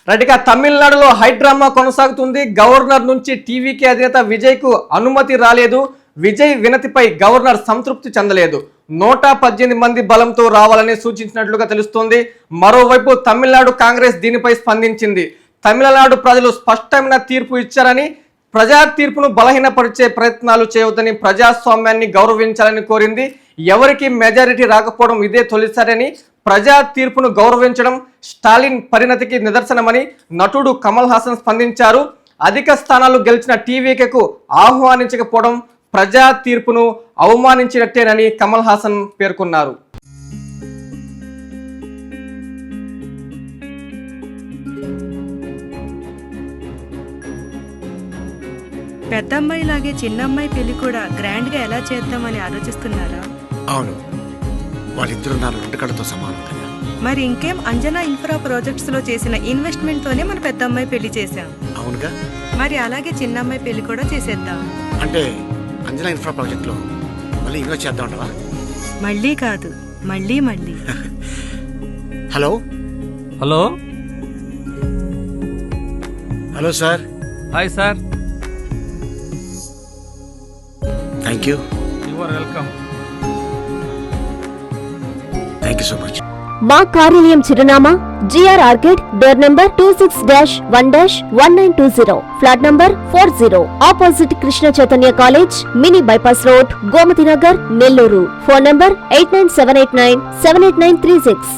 రైట్గా తమిళనాడులో హైడ్రామా కొనసాగుతుంది. గవర్నర్ నుంచి టీవీకే అధినేత విజయ్ కు అనుమతి రాలేదు. విజయ్ వినతిపై గవర్నర్ సంతృప్తి చెందలేదు. 118 మంది బలంతో రావాలని సూచించినట్లుగా తెలుస్తోంది. మరోవైపు తమిళనాడు కాంగ్రెస్ దీనిపై స్పందించింది. తమిళనాడు ప్రజలు స్పష్టమైన తీర్పు ఇచ్చారని, ప్రజా తీర్పును బలహీనపరిచే ప్రయత్నాలు చేయవద్దని, ప్రజాస్వామ్యాన్ని గౌరవించాలని కోరింది. ఎవరికి మెజారిటీ రాకపోవడం ఇదే తొలిసారని, ప్రజా తీర్పును గౌరవించడం స్టాలిన్ పరిణతికి నిదర్శనమని నటుడు కమల్ హాసన్ స్పందించారు. అధిక స్థానాలు గెలిచిన టీవీకేకు ఆహ్వానించకపోవడం ప్రజా తీర్పును అవమానించినట్టేనని కమల్ హాసన్ పేర్కొన్నారు. పెద్దమ్మాయి లాగే చిన్నమ్మాయి పెళ్లి కూడా గ్రాండ్ గా ఎలా చేద్దామని ఆలోచిస్తున్నారా? అవును, వాళ్ళిద్దరు నా రెండు కళ్ళతో సమానం కదా. మరి ఇంకేం, అంజనా ఇన్ఫ్రా ప్రాజెక్ట్స్ లో చేసిన ఇన్వెస్ట్మెంట్ తోనే మన పెద్దమ్మాయి పెళ్లి చేశాం. అవునుగా, మరి అలాగే చిన్నమ్మాయి పెళ్లి కూడా చేసేద్దాం. అంటే అంజనా ఇన్ఫ్రా ప్రాజెక్ట్ లో మళ్ళీ ఇన్వెస్ట్ చేద్దాం అంటావా? మళ్ళీ కాదు, మళ్ళీ మళ్ళీ. Hello hello hello sir. Hi sir. Thank you. You are welcome. Thank you so much. మా కార్యాలయం చిరునామా GR Orchid, door number 26-1-1920, flat number 40, opposite Krishna Chaitanya college, mini bypass road, Gomathi Nagar, Nellore. Phone number 8978978936.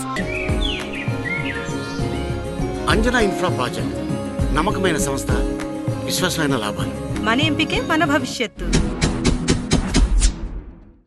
Anjana Infra Project నమ్మకమైన సంస్థ, విశ్వాసమైన లాభాలు. మన ఎంపికే మన భవిష్యత్తు.